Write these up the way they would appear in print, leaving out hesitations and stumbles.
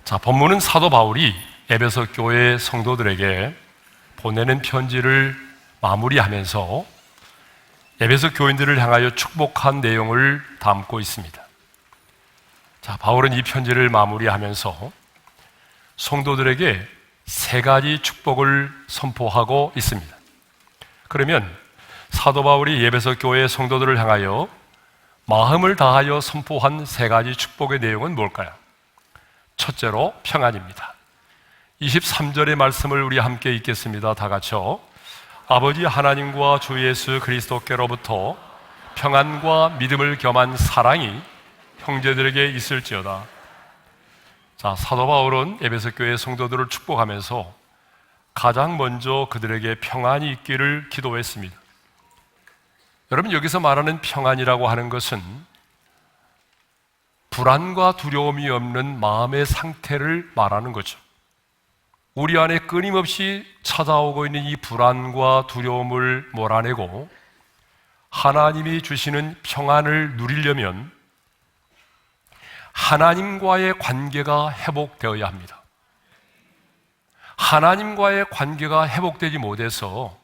자, 본문은 사도 바울이 에베소 교회 성도들에게 보내는 편지를 마무리하면서 에베소 교인들을 향하여 축복한 내용을 담고 있습니다. 자, 바울은 이 편지를 마무리하면서 성도들에게 세 가지 축복을 선포하고 있습니다. 그러면 사도 바울이 에베소 교회 성도들을 향하여 마음을 다하여 선포한 세 가지 축복의 내용은 뭘까요? 첫째로 평안입니다. 23절의 말씀을 우리 함께 읽겠습니다. 다 같이요. 아버지 하나님과 주 예수 그리스도께로부터 평안과 믿음을 겸한 사랑이 형제들에게 있을지어다. 자, 사도 바울은 에베소 교회 성도들을 축복하면서 가장 먼저 그들에게 평안이 있기를 기도했습니다. 여러분, 여기서 말하는 평안이라고 하는 것은 불안과 두려움이 없는 마음의 상태를 말하는 거죠. 우리 안에 끊임없이 찾아오고 있는 이 불안과 두려움을 몰아내고 하나님이 주시는 평안을 누리려면 하나님과의 관계가 회복되어야 합니다. 하나님과의 관계가 회복되지 못해서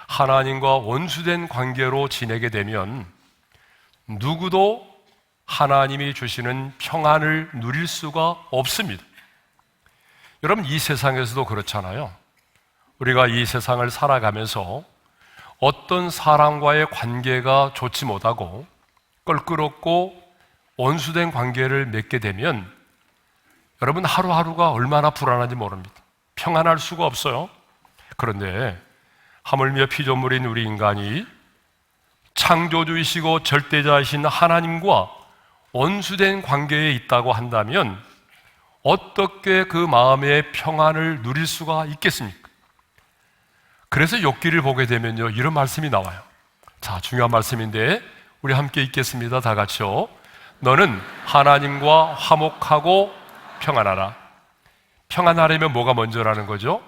하나님과 원수된 관계로 지내게 되면 누구도 하나님이 주시는 평안을 누릴 수가 없습니다. 여러분, 이 세상에서도 그렇잖아요. 우리가 이 세상을 살아가면서 어떤 사람과의 관계가 좋지 못하고 껄끄럽고 원수된 관계를 맺게 되면 여러분, 하루하루가 얼마나 불안한지 모릅니다. 평안할 수가 없어요. 그런데 하물며 피조물인 우리 인간이 창조주이시고 절대자이신 하나님과 원수된 관계에 있다고 한다면 어떻게 그 마음의 평안을 누릴 수가 있겠습니까? 그래서 욥기를 보게 되면요, 이런 말씀이 나와요. 자, 중요한 말씀인데 우리 함께 읽겠습니다. 다 같이요. 너는 하나님과 화목하고 평안하라. 평안하려면 뭐가 먼저라는 거죠?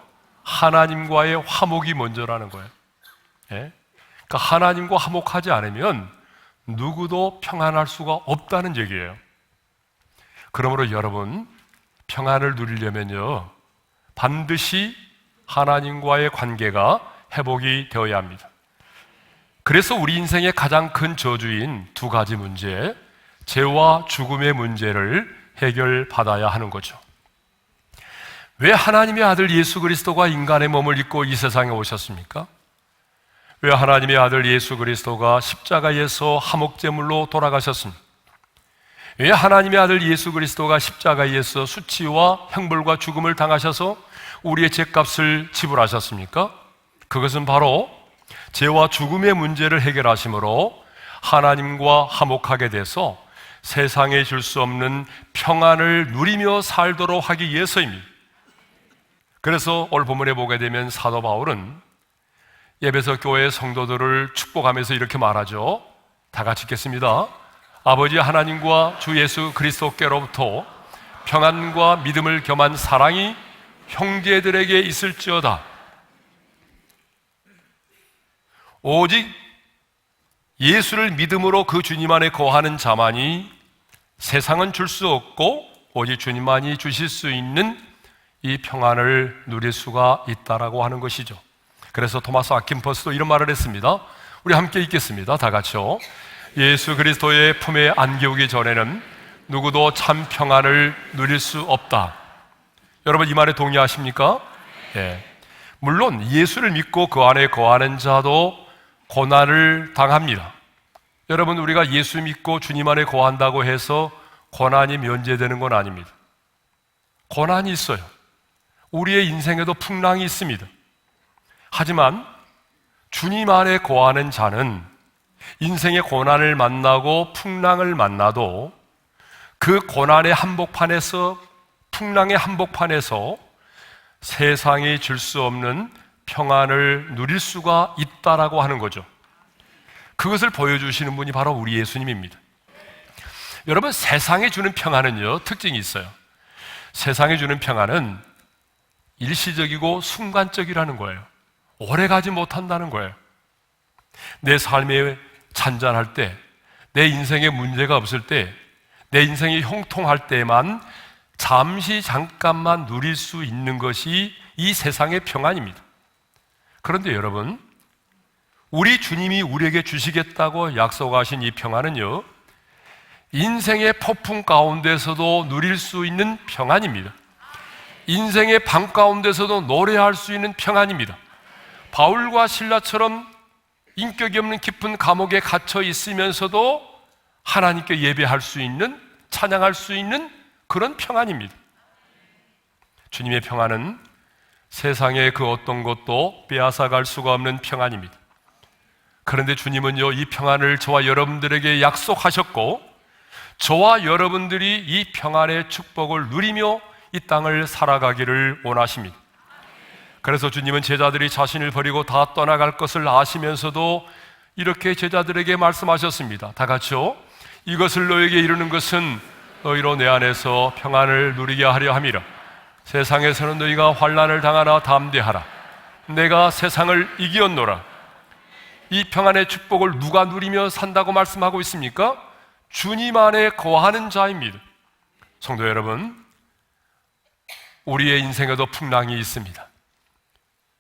하나님과의 화목이 먼저라는 거예요. 예? 그러니까 하나님과 화목하지 않으면 누구도 평안할 수가 없다는 얘기예요. 그러므로 여러분, 평안을 누리려면요, 반드시 하나님과의 관계가 회복이 되어야 합니다. 그래서 우리 인생의 가장 큰 저주인 두 가지 문제, 죄와 죽음의 문제를 해결받아야 하는 거죠. 왜 하나님의 아들 예수 그리스도가 인간의 몸을 입고 이 세상에 오셨습니까? 왜 하나님의 아들 예수 그리스도가 십자가에서 화목제물로 돌아가셨습니까? 왜 하나님의 아들 예수 그리스도가 십자가에서 수치와 형벌과 죽음을 당하셔서 우리의 죄값을 지불하셨습니까? 그것은 바로 죄와 죽음의 문제를 해결하심으로 하나님과 화목하게 돼서 세상에 줄 수 없는 평안을 누리며 살도록 하기 위해서입니다. 그래서 오늘 본문에 보게 되면 사도 바울은 에베소 교회 성도들을 축복하면서 이렇게 말하죠. 다 같이 읽겠습니다. 아버지 하나님과 주 예수 그리스도께로부터 평안과 믿음을 겸한 사랑이 형제들에게 있을지어다. 오직 예수를 믿음으로 그 주님 안에 거하는 자만이 세상은 줄 수 없고 오직 주님만이 주실 수 있는 이 평안을 누릴 수가 있다라고 하는 것이죠. 그래서 토마스 아킨퍼스도 이런 말을 했습니다. 우리 함께 읽겠습니다. 다 같이요. 예수 그리스도의 품에 안기우기 전에는 누구도 참 평안을 누릴 수 없다. 여러분, 이 말에 동의하십니까? 예. 물론 예수를 믿고 그 안에 거하는 자도 고난을 당합니다. 여러분, 우리가 예수 믿고 주님 안에 거한다고 해서 고난이 면제되는 건 아닙니다. 고난이 있어요. 우리의 인생에도 풍랑이 있습니다. 하지만 주님 안에 거하는 자는 인생의 고난을 만나고 풍랑을 만나도 그 고난의 한복판에서, 풍랑의 한복판에서 세상이 줄 수 없는 평안을 누릴 수가 있다라고 하는 거죠. 그것을 보여주시는 분이 바로 우리 예수님입니다. 여러분, 세상이 주는 평안은요, 특징이 있어요. 세상이 주는 평안은 일시적이고 순간적이라는 거예요. 오래 가지 못한다는 거예요. 내 삶에 잔잔할 때, 내 인생에 문제가 없을 때, 내 인생이 형통할 때만 잠시 잠깐만 누릴 수 있는 것이 이 세상의 평안입니다. 그런데 여러분, 우리 주님이 우리에게 주시겠다고 약속하신 이 평안은요, 인생의 폭풍 가운데서도 누릴 수 있는 평안입니다. 인생의 밤 가운데서도 노래할 수 있는 평안입니다. 바울과 실라처럼 인격이 없는 깊은 감옥에 갇혀 있으면서도 하나님께 예배할 수 있는, 찬양할 수 있는 그런 평안입니다. 주님의 평안은 세상의 그 어떤 것도 빼앗아갈 수가 없는 평안입니다. 그런데 주님은요, 이 평안을 저와 여러분들에게 약속하셨고, 저와 여러분들이 이 평안의 축복을 누리며 이 땅을 살아가기를 원하십니다. 그래서 주님은 제자들이 자신을 버리고 다 떠나갈 것을 아시면서도 이렇게 제자들에게 말씀하셨습니다. 다 같이요. 이것을 너에게 이루는 것은 너희로 내 안에서 평안을 누리게 하려 함이라. 세상에서는 너희가 환난을 당하나 담대하라. 내가 세상을 이기었노라. 이 평안의 축복을 누가 누리며 산다고 말씀하고 있습니까? 주님 안에 거하는 자입니다. 성도 여러분, 우리의 인생에도 풍랑이 있습니다.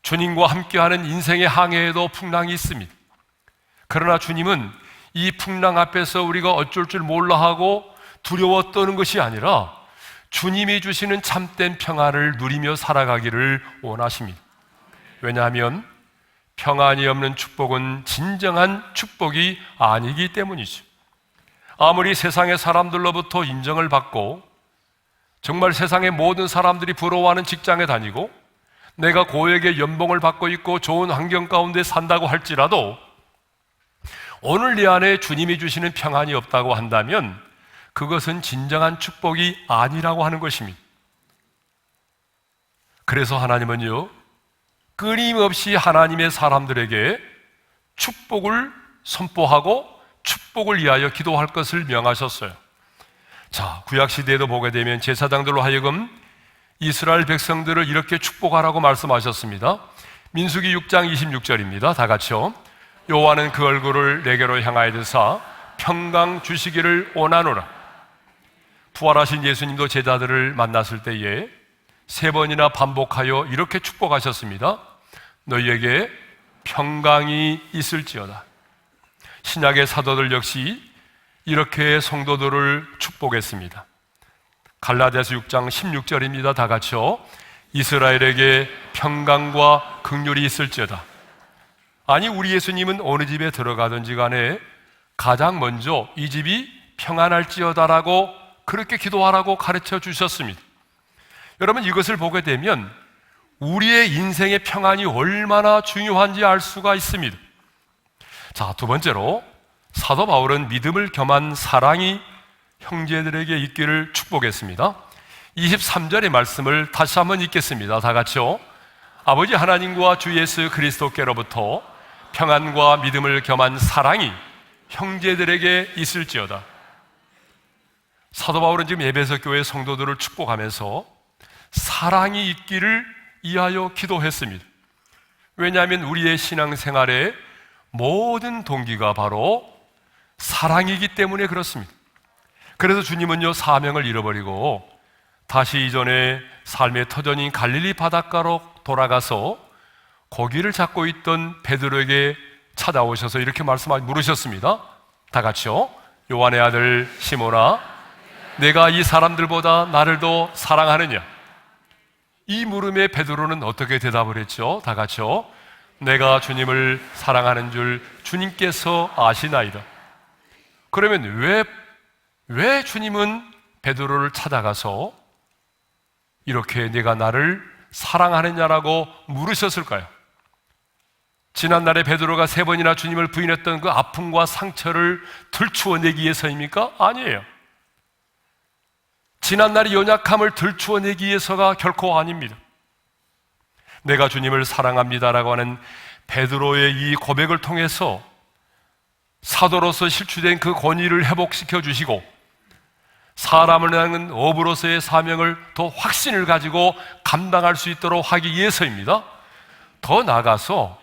주님과 함께하는 인생의 항해에도 풍랑이 있습니다. 그러나 주님은 이 풍랑 앞에서 우리가 어쩔 줄 몰라 하고 두려워 떠는 것이 아니라 주님이 주시는 참된 평안을 누리며 살아가기를 원하십니다. 왜냐하면 평안이 없는 축복은 진정한 축복이 아니기 때문이죠. 아무리 세상의 사람들로부터 인정을 받고 정말 세상의 모든 사람들이 부러워하는 직장에 다니고 내가 고액의 연봉을 받고 있고 좋은 환경 가운데 산다고 할지라도 오늘 내 안에 주님이 주시는 평안이 없다고 한다면 그것은 진정한 축복이 아니라고 하는 것입니다. 그래서 하나님은요, 끊임없이 하나님의 사람들에게 축복을 선포하고 축복을 위하여 기도할 것을 명하셨어요. 자, 구약시대에도 보게 되면 제사장들로 하여금 이스라엘 백성들을 이렇게 축복하라고 말씀하셨습니다. 민수기 6장 26절입니다. 다 같이요. 여호와는 그 얼굴을 내게로 향하여 드사 평강 주시기를 원하노라. 부활하신 예수님도 제자들을 만났을 때에 3번이나 반복하여 이렇게 축복하셨습니다. 너희에게 평강이 있을지어다. 신약의 사도들 역시 이렇게 성도들을 축복했습니다. 갈라디아서 6장 16절입니다. 다 같이요. 이스라엘에게 평강과 긍휼이 있을지어다. 아니, 우리 예수님은 어느 집에 들어가든지 간에 가장 먼저 이 집이 평안할지어다라고 그렇게 기도하라고 가르쳐 주셨습니다. 여러분, 이것을 보게 되면 우리의 인생의 평안이 얼마나 중요한지 알 수가 있습니다. 자, 두 번째로 사도 바울은 믿음을 겸한 사랑이 형제들에게 있기를 축복했습니다. 23절의 말씀을 다시 한번 읽겠습니다. 다 같이요. 아버지 하나님과 주 예수 그리스도께로부터 평안과 믿음을 겸한 사랑이 형제들에게 있을지어다. 사도 바울은 지금 에베소 교회 성도들을 축복하면서 사랑이 있기를 위하여 기도했습니다. 왜냐하면 우리의 신앙생활의 모든 동기가 바로 사랑이기 때문에 그렇습니다. 그래서 주님은요, 사명을 잃어버리고 다시 이전에 삶의 터전인 갈릴리 바닷가로 돌아가서 고기를 잡고 있던 베드로에게 찾아오셔서 이렇게 물으셨습니다. 다 같이요. 요한의 아들 시몬아, 내가 이 사람들보다 나를 더 사랑하느냐? 이 물음에 베드로는 어떻게 대답을 했죠? 다 같이요. 내가 주님을 사랑하는 줄 주님께서 아시나이다. 그러면 왜 주님은 베드로를 찾아가서 이렇게 내가 나를 사랑하느냐라고 물으셨을까요? 지난날에 베드로가 3번이나 주님을 부인했던 그 아픔과 상처를 들추어내기 위해서입니까? 아니에요. 지난날의 연약함을 들추어내기 위해서가 결코 아닙니다. 내가 주님을 사랑합니다라고 하는 베드로의 이 고백을 통해서 사도로서 실추된 그 권위를 회복시켜 주시고 사람을 향한 어부로서의 사명을 더 확신을 가지고 감당할 수 있도록 하기 위해서입니다. 더 나아가서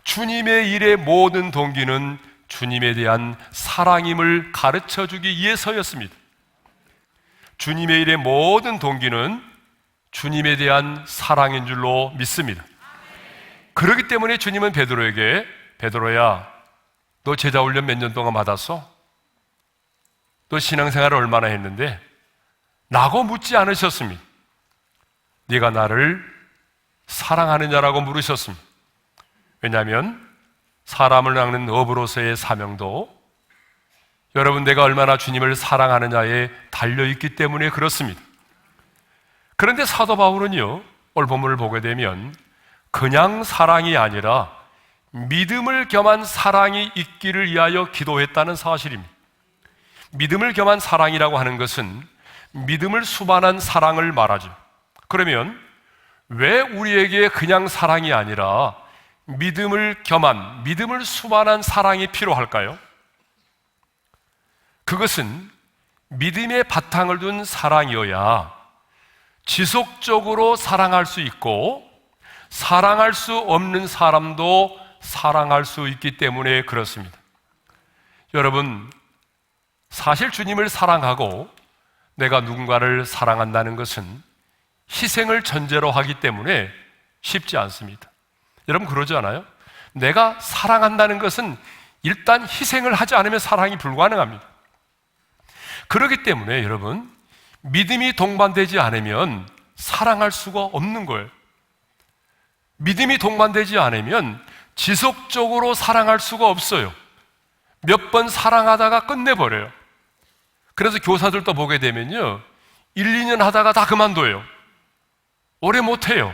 주님의 일의 모든 동기는 주님에 대한 사랑임을 가르쳐 주기 위해서였습니다. 주님의 일의 모든 동기는 주님에 대한 사랑인 줄로 믿습니다. 그렇기 때문에 주님은 베드로에게 베드로야, 너 제자 훈련 몇 년 동안 받았어? 너 신앙생활을 얼마나 했는데? 라고 묻지 않으셨습니다. 네가 나를 사랑하느냐라고 물으셨습니다. 왜냐하면 사람을 낚는 어부로서의 사명도 여러분 내가 얼마나 주님을 사랑하느냐에 달려있기 때문에 그렇습니다. 그런데 사도 바울은요, 오늘 본문을 보게 되면 그냥 사랑이 아니라 믿음을 겸한 사랑이 있기를 위하여 기도했다는 사실입니다. 믿음을 겸한 사랑이라고 하는 것은 믿음을 수반한 사랑을 말하죠. 그러면 왜 우리에게 그냥 사랑이 아니라 믿음을 겸한, 믿음을 수반한 사랑이 필요할까요? 그것은 믿음의 바탕을 둔 사랑이어야 지속적으로 사랑할 수 있고 사랑할 수 없는 사람도 사랑할 수 있기 때문에 그렇습니다. 여러분, 사실 주님을 사랑하고 내가 누군가를 사랑한다는 것은 희생을 전제로 하기 때문에 쉽지 않습니다. 여러분 그러지 않아요? 내가 사랑한다는 것은 일단 희생을 하지 않으면 사랑이 불가능합니다. 그렇기 때문에 여러분, 믿음이 동반되지 않으면 사랑할 수가 없는 거예요. 믿음이 동반되지 않으면 지속적으로 사랑할 수가 없어요. 몇 번 사랑하다가 끝내버려요. 그래서 교사들도 보게 되면요, 1, 2년 하다가 다 그만둬요. 오래 못해요.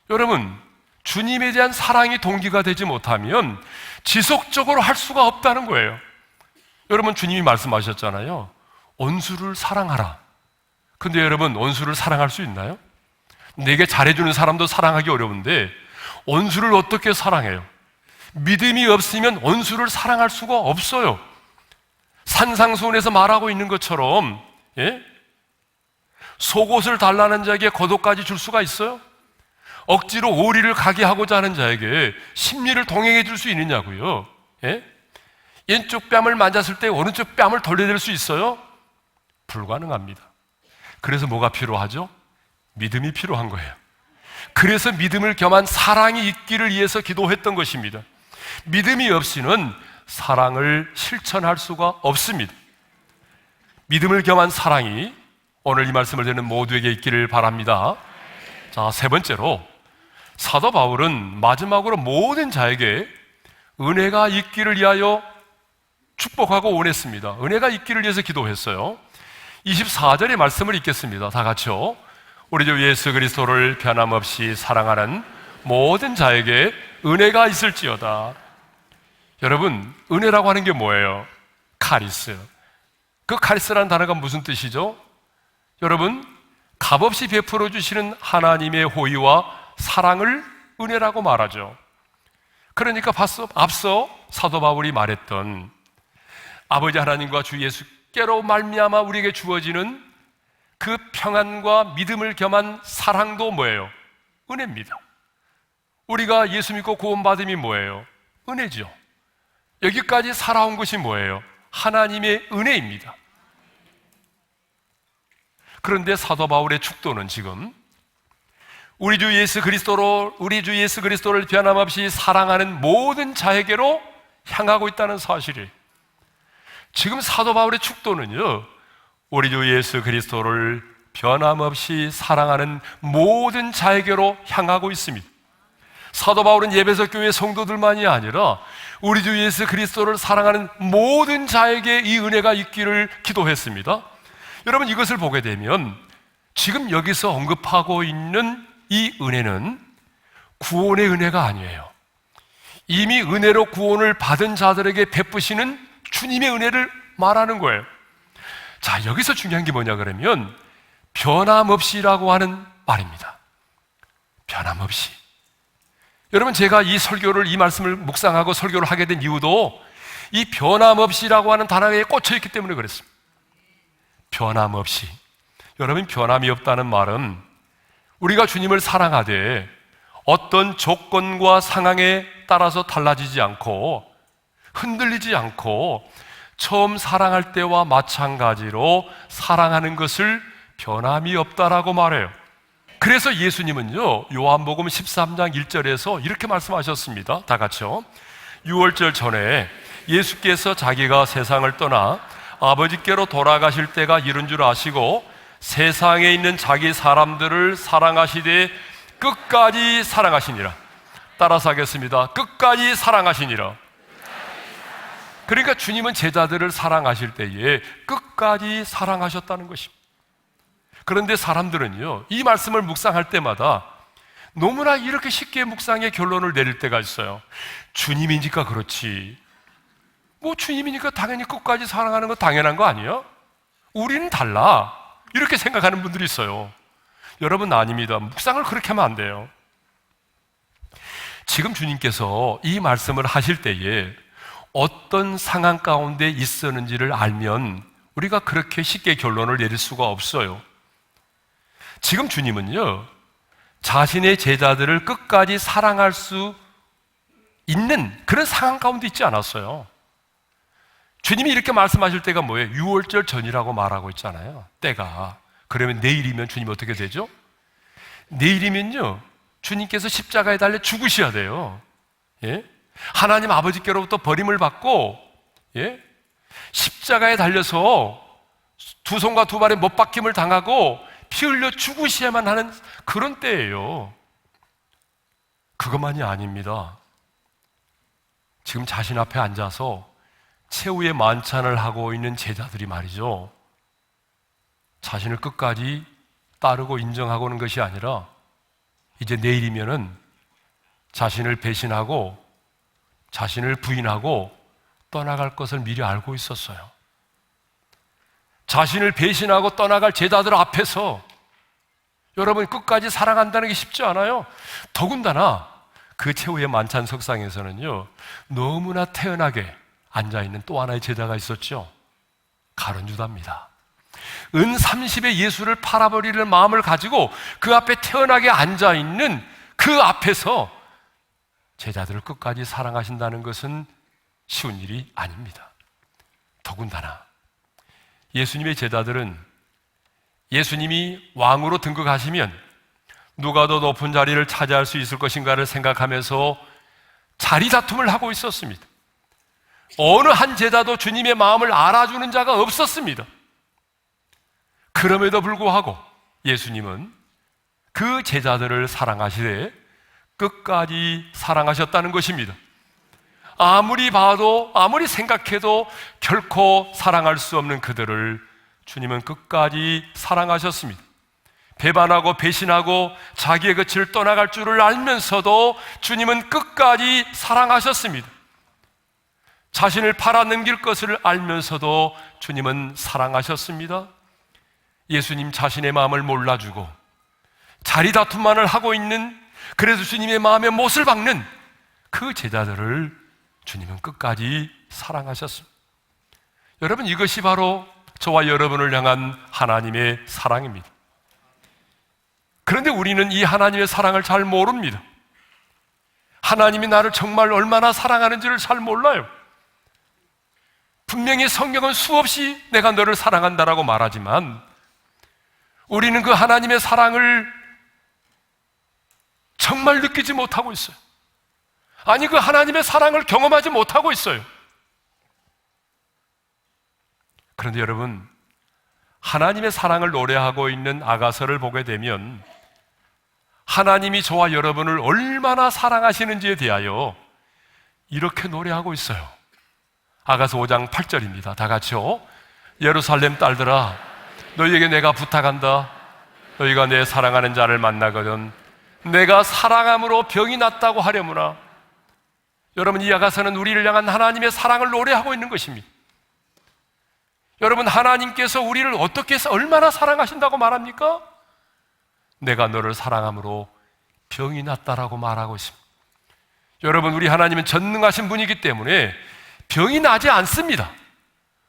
여러분, 주님에 대한 사랑이 동기가 되지 못하면 지속적으로 할 수가 없다는 거예요. 여러분, 주님이 말씀하셨잖아요. 원수를 사랑하라. 근데 여러분, 원수를 사랑할 수 있나요? 내게 잘해주는 사람도 사랑하기 어려운데 원수를 어떻게 사랑해요? 믿음이 없으면 원수를 사랑할 수가 없어요. 산상수훈에서 말하고 있는 것처럼, 속옷을 달라는 자에게 겉옷까지 줄 수가 있어요? 억지로 오리를 가게 하고자 하는 자에게 심리를 동행해 줄 수 있느냐고요? 왼쪽 뺨을 만졌을 때 오른쪽 뺨을 돌려댈 수 있어요? 불가능합니다. 그래서 뭐가 필요하죠? 믿음이 필요한 거예요. 그래서 믿음을 겸한 사랑이 있기를 위해서 기도했던 것입니다. 믿음이 없이는 사랑을 실천할 수가 없습니다. 믿음을 겸한 사랑이 오늘 이 말씀을 듣는 모두에게 있기를 바랍니다. 자, 세 번째로 사도 바울은 마지막으로 모든 자에게 은혜가 있기를 위하여 축복하고 원했습니다. 은혜가 있기를 위해서 기도했어요. 24절의 말씀을 읽겠습니다. 다 같이요. 우리 주 예수 그리스도를 변함없이 사랑하는 모든 자에게 은혜가 있을지어다. 여러분, 은혜라고 하는 게 뭐예요? 카리스. 그 카리스라는 단어가 무슨 뜻이죠? 여러분, 값없이 베풀어 주시는 하나님의 호의와 사랑을 은혜라고 말하죠. 그러니까 앞서 사도 바울이 말했던 아버지 하나님과 주 예수께로 말미암아 우리에게 주어지는 그 평안과 믿음을 겸한 사랑도 뭐예요? 은혜입니다. 우리가 예수 믿고 구원받음이 뭐예요? 은혜죠. 여기까지 살아온 것이 뭐예요? 하나님의 은혜입니다. 그런데 사도 바울의 축도는 지금 우리 주 예수 그리스도를 변함없이 사랑하는 모든 자에게로 향하고 있다는 사실이에요. 지금 사도 바울의 축도는요, 우리 주 예수 그리스도를 변함없이 사랑하는 모든 자에게로 향하고 있습니다. 사도 바울은 예배석 교회 성도들만이 아니라 우리 주 예수 그리스도를 사랑하는 모든 자에게 이 은혜가 있기를 기도했습니다. 여러분, 이것을 보게 되면 지금 여기서 언급하고 있는 이 은혜는 구원의 은혜가 아니에요. 이미 은혜로 구원을 받은 자들에게 베푸시는 주님의 은혜를 말하는 거예요. 자, 여기서 중요한 게 뭐냐 그러면 변함없이라고 하는 말입니다. 변함없이. 여러분, 제가 이 말씀을 묵상하고 설교를 하게 된 이유도 이 변함없이라고 하는 단어에 꽂혀 있기 때문에 그랬습니다. 변함없이. 여러분, 변함이 없다는 말은 우리가 주님을 사랑하되 어떤 조건과 상황에 따라서 달라지지 않고 흔들리지 않고 처음 사랑할 때와 마찬가지로 사랑하는 것을 변함이 없다라고 말해요. 그래서 예수님은요, 요한복음 13장 1절에서 이렇게 말씀하셨습니다. 다 같이요. 유월절 전에 예수께서 자기가 세상을 떠나 아버지께로 돌아가실 때가 이른 줄 아시고 세상에 있는 자기 사람들을 사랑하시되 끝까지 사랑하시니라. 따라서 하겠습니다. 끝까지 사랑하시니라. 그러니까 주님은 제자들을 사랑하실 때에 끝까지 사랑하셨다는 것입니다. 그런데 사람들은요, 이 말씀을 묵상할 때마다 너무나 이렇게 쉽게 묵상의 결론을 내릴 때가 있어요. 주님이니까 그렇지. 뭐 주님이니까 당연히 끝까지 사랑하는 거 당연한 거 아니에요? 우리는 달라. 이렇게 생각하는 분들이 있어요. 여러분, 아닙니다. 묵상을 그렇게 하면 안 돼요. 지금 주님께서 이 말씀을 하실 때에 어떤 상황 가운데 있었는지를 알면 우리가 그렇게 쉽게 결론을 내릴 수가 없어요. 지금 주님은요, 자신의 제자들을 끝까지 사랑할 수 있는 그런 상황 가운데 있지 않았어요. 주님이 이렇게 말씀하실 때가 뭐예요? 유월절 전이라고 말하고 있잖아요. 때가. 그러면 내일이면 주님이 어떻게 되죠? 내일이면요, 주님께서 십자가에 달려 죽으셔야 돼요. 예? 하나님 아버지께로부터 버림을 받고, 예? 십자가에 달려서 두 손과 두 발에 못 박힘을 당하고 피 흘려 죽으셔야만 하는 그런 때예요. 그것만이 아닙니다. 지금 자신 앞에 앉아서 최후의 만찬을 하고 있는 제자들이 말이죠, 자신을 끝까지 따르고 인정하고 오는 것이 아니라 이제 내일이면은 자신을 배신하고 자신을 부인하고 떠나갈 것을 미리 알고 있었어요. 자신을 배신하고 떠나갈 제자들 앞에서 여러분 끝까지 사랑한다는 게 쉽지 않아요. 더군다나 그 최후의 만찬 석상에서는요, 너무나 태연하게 앉아있는 또 하나의 제자가 있었죠. 가룟 유다입니다. 은 30의 예수를 팔아버리는 마음을 가지고 그 앞에 태연하게 앉아있는 그 앞에서 제자들을 끝까지 사랑하신다는 것은 쉬운 일이 아닙니다. 더군다나 예수님의 제자들은 예수님이 왕으로 등극하시면 누가 더 높은 자리를 차지할 수 있을 것인가를 생각하면서 자리 다툼을 하고 있었습니다. 어느 한 제자도 주님의 마음을 알아주는 자가 없었습니다. 그럼에도 불구하고 예수님은 그 제자들을 사랑하시되 끝까지 사랑하셨다는 것입니다. 아무리 봐도 아무리 생각해도 결코 사랑할 수 없는 그들을 주님은 끝까지 사랑하셨습니다. 배반하고 배신하고 자기의 끝을 떠나갈 줄을 알면서도 주님은 끝까지 사랑하셨습니다. 자신을 팔아넘길 것을 알면서도 주님은 사랑하셨습니다. 예수님 자신의 마음을 몰라주고 자리 다툼만을 하고 있는, 그래서 주님의 마음에 못을 박는 그 제자들을 주님은 끝까지 사랑하셨습니다. 여러분, 이것이 바로 저와 여러분을 향한 하나님의 사랑입니다. 그런데 우리는 이 하나님의 사랑을 잘 모릅니다. 하나님이 나를 정말 얼마나 사랑하는지를 잘 몰라요. 분명히 성경은 수없이 내가 너를 사랑한다라고 말하지만 우리는 그 하나님의 사랑을 정말 느끼지 못하고 있어요. 아니, 그 하나님의 사랑을 경험하지 못하고 있어요. 그런데 여러분, 하나님의 사랑을 노래하고 있는 아가서를 보게 되면 하나님이 저와 여러분을 얼마나 사랑하시는지에 대하여 이렇게 노래하고 있어요. 아가서 5장 8절입니다. 다 같이요. 예루살렘 딸들아, 너희에게 내가 부탁한다. 너희가 내 사랑하는 자를 만나거든 내가 사랑함으로 병이 낫다고 하려무나. 여러분, 이 아가서는 우리를 향한 하나님의 사랑을 노래하고 있는 것입니다. 여러분, 하나님께서 우리를 어떻게 해서 얼마나 사랑하신다고 말합니까? 내가 너를 사랑함으로 병이 낫다라고 말하고 있습니다. 여러분, 우리 하나님은 전능하신 분이기 때문에 병이 나지 않습니다.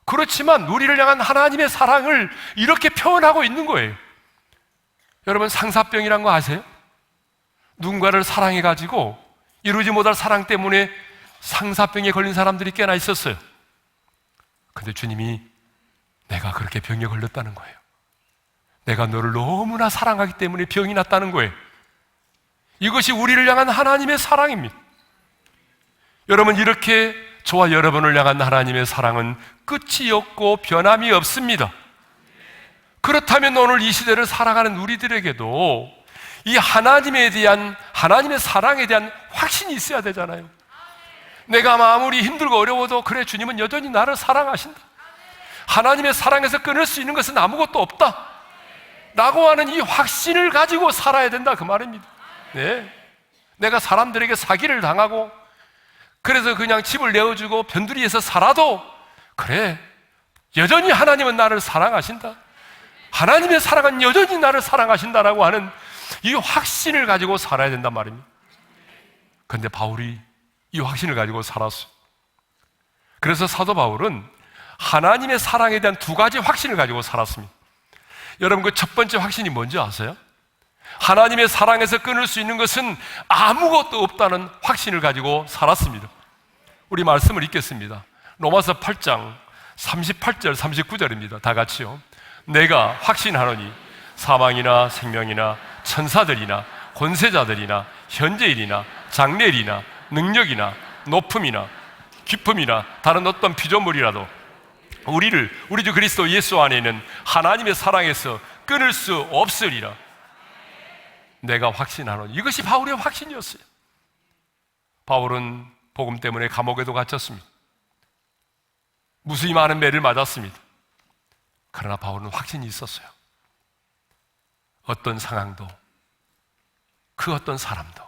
그렇지만 우리를 향한 하나님의 사랑을 이렇게 표현하고 있는 거예요. 여러분, 상사병이란 거 아세요? 누군가를 사랑해가지고 이루지 못할 사랑 때문에 상사병에 걸린 사람들이 꽤나 있었어요. 근데 주님이 내가 그렇게 병에 걸렸다는 거예요. 내가 너를 너무나 사랑하기 때문에 병이 났다는 거예요. 이것이 우리를 향한 하나님의 사랑입니다. 여러분, 이렇게 저와 여러분을 향한 하나님의 사랑은 끝이 없고 변함이 없습니다. 그렇다면 오늘 이 시대를 살아가는 우리들에게도 이 하나님의 사랑에 대한 확신이 있어야 되잖아요. 내가 아무리 힘들고 어려워도 그래, 주님은 여전히 나를 사랑하신다. 하나님의 사랑에서 끊을 수 있는 것은 아무것도 없다 라고 하는 이 확신을 가지고 살아야 된다, 그 말입니다. 네. 내가 사람들에게 사기를 당하고 그래서 그냥 집을 내어주고 변두리에서 살아도 그래, 여전히 하나님은 나를 사랑하신다, 하나님의 사랑은 여전히 나를 사랑하신다라고 하는 이 확신을 가지고 살아야 된단 말입니다. 그런데 바울이 이 확신을 가지고 살았어요. 그래서 사도 바울은 하나님의 사랑에 대한 두 가지 확신을 가지고 살았습니다. 여러분, 그 첫 번째 확신이 뭔지 아세요? 하나님의 사랑에서 끊을 수 있는 것은 아무것도 없다는 확신을 가지고 살았습니다. 우리 말씀을 읽겠습니다. 로마서 8장 38절 39절입니다. 다 같이요. 내가 확신하노니 사망이나 생명이나 천사들이나 권세자들이나 현재일이나 장래일이나 능력이나 높음이나 깊음이나 다른 어떤 피조물이라도 우리 주 그리스도 예수 안에 있는 하나님의 사랑에서 끊을 수 없으리라. 내가 확신하노니. 이것이 바울의 확신이었어요. 바울은 복음 때문에 감옥에도 갇혔습니다. 무수히 많은 매를 맞았습니다. 그러나 바울은 확신이 있었어요. 어떤 상황도, 그 어떤 사람도,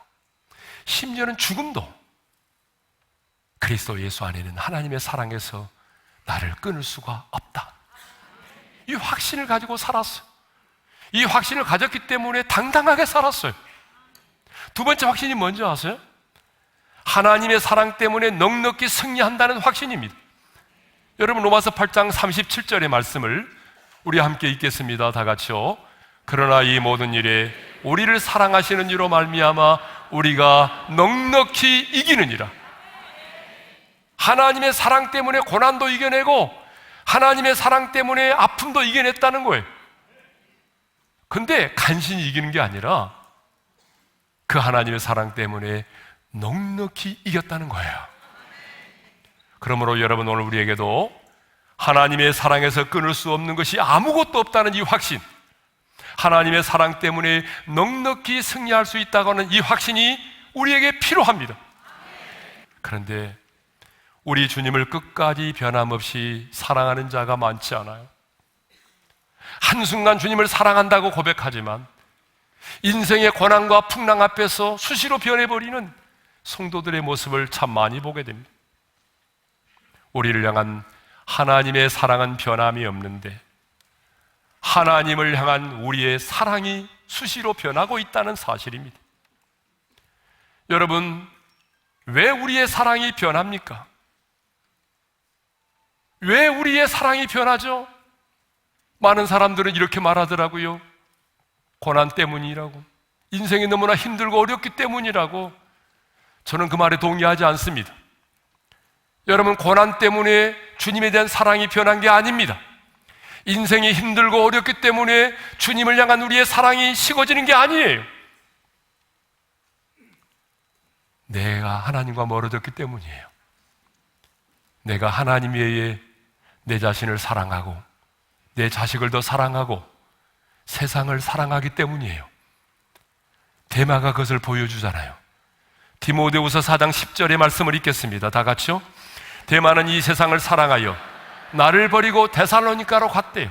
심지어는 죽음도 그리스도 예수 안에 있는 하나님의 사랑에서 나를 끊을 수가 없다. 이 확신을 가지고 살았어요. 이 확신을 가졌기 때문에 당당하게 살았어요. 두 번째 확신이 뭔지 아세요? 하나님의 사랑 때문에 넉넉히 승리한다는 확신입니다. 여러분, 로마서 8장 37절의 말씀을 우리 함께 읽겠습니다. 다 같이요. 그러나 이 모든 일에 우리를 사랑하시는 이로 말미암아 우리가 넉넉히 이기느니라. 하나님의 사랑 때문에 고난도 이겨내고 하나님의 사랑 때문에 아픔도 이겨냈다는 거예요. 근데 간신히 이기는 게 아니라 그 하나님의 사랑 때문에 넉넉히 이겼다는 거예요. 그러므로 여러분, 오늘 우리에게도 하나님의 사랑에서 끊을 수 없는 것이 아무것도 없다는 이 확신, 하나님의 사랑 때문에 넉넉히 승리할 수 있다고 하는 이 확신이 우리에게 필요합니다. 그런데 우리 주님을 끝까지 변함없이 사랑하는 자가 많지 않아요. 한순간 주님을 사랑한다고 고백하지만 인생의 고난과 풍랑 앞에서 수시로 변해버리는 성도들의 모습을 참 많이 보게 됩니다. 우리를 향한 하나님의 사랑은 변함이 없는데 하나님을 향한 우리의 사랑이 수시로 변하고 있다는 사실입니다. 여러분, 왜 우리의 사랑이 변합니까? 왜 우리의 사랑이 변하죠? 많은 사람들은 이렇게 말하더라고요. 고난 때문이라고, 인생이 너무나 힘들고 어렵기 때문이라고. 저는 그 말에 동의하지 않습니다. 여러분, 고난 때문에 주님에 대한 사랑이 변한 게 아닙니다. 인생이 힘들고 어렵기 때문에 주님을 향한 우리의 사랑이 식어지는 게 아니에요. 내가 하나님과 멀어졌기 때문이에요. 내가 하나님 외에 내 자신을 사랑하고 내 자식을 더 사랑하고 세상을 사랑하기 때문이에요. 데마가 그것을 보여주잖아요. 디모데후서 4장 10절의 말씀을 읽겠습니다. 다 같이요. 데마는 이 세상을 사랑하여 나를 버리고 데살로니가로 갔대요.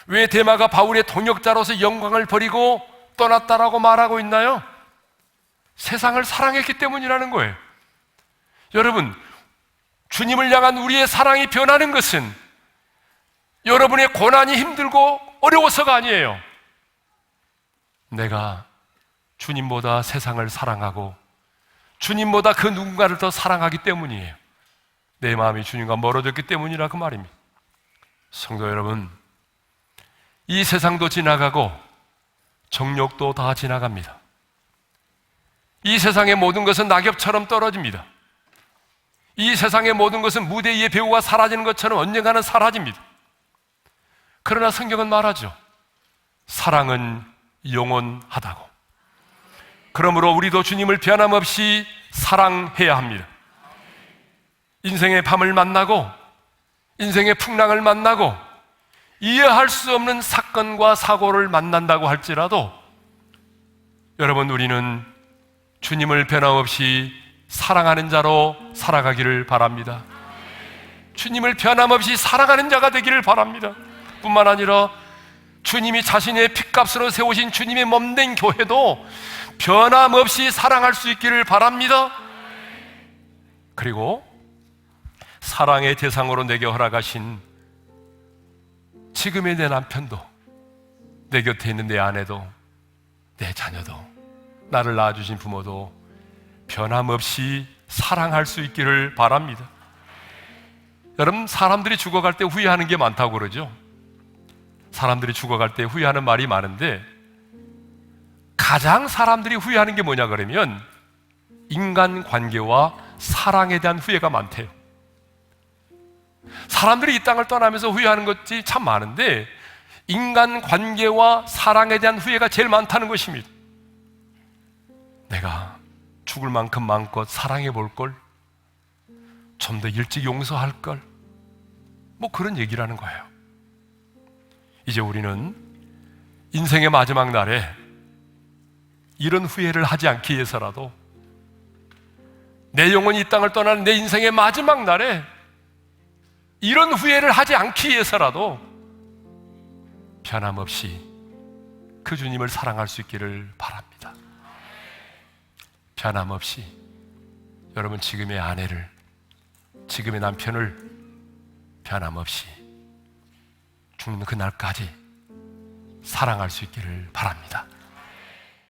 왜 데마가 바울의 동역자로서 영광을 버리고 떠났다라고 말하고 있나요? 세상을 사랑했기 때문이라는 거예요. 여러분, 주님을 향한 우리의 사랑이 변하는 것은 여러분의 고난이 힘들고 어려워서가 아니에요. 내가 주님보다 세상을 사랑하고 주님보다 그 누군가를 더 사랑하기 때문이에요. 내 마음이 주님과 멀어졌기 때문이라 그 말입니다. 성도 여러분, 이 세상도 지나가고 정욕도 다 지나갑니다. 이 세상의 모든 것은 낙엽처럼 떨어집니다. 이 세상의 모든 것은 무대 위의 배우가 사라지는 것처럼 언젠가는 사라집니다. 그러나 성경은 말하죠. 사랑은 영원하다고. 그러므로 우리도 주님을 변함없이 사랑해야 합니다. 인생의 밤을 만나고 인생의 풍랑을 만나고 이해할 수 없는 사건과 사고를 만난다고 할지라도 여러분, 우리는 주님을 변함없이 사랑하는 자로 살아가기를 바랍니다. 주님을 변함없이 사랑하는 자가 되기를 바랍니다. 뿐만 아니라 주님이 자신의 핏값으로 세우신 주님의 몸된 교회도 변함없이 사랑할 수 있기를 바랍니다. 그리고 사랑의 대상으로 내게 허락하신 지금의 내 남편도, 내 곁에 있는 내 아내도, 내 자녀도, 나를 낳아주신 부모도 변함없이 사랑할 수 있기를 바랍니다. 여러분, 사람들이 죽어갈 때 후회하는 게 많다고 그러죠. 사람들이 죽어갈 때 후회하는 말이 많은데 가장 사람들이 후회하는 게 뭐냐 그러면 인간관계와 사랑에 대한 후회가 많대요. 사람들이 이 땅을 떠나면서 후회하는 것이 참 많은데 인간관계와 사랑에 대한 후회가 제일 많다는 것입니다. 내가 죽을 만큼 마음껏 사랑해 볼 걸, 좀 더 일찍 용서할 걸, 뭐 그런 얘기라는 거예요. 이제 우리는 인생의 마지막 날에 이런 후회를 하지 않기 위해서라도, 내 영혼이 이 땅을 떠나는 내 인생의 마지막 날에 이런 후회를 하지 않기 위해서라도 변함없이 그 주님을 사랑할 수 있기를 바랍니다. 변함없이 여러분, 지금의 아내를, 지금의 남편을 변함없이 죽는 그날까지 사랑할 수 있기를 바랍니다.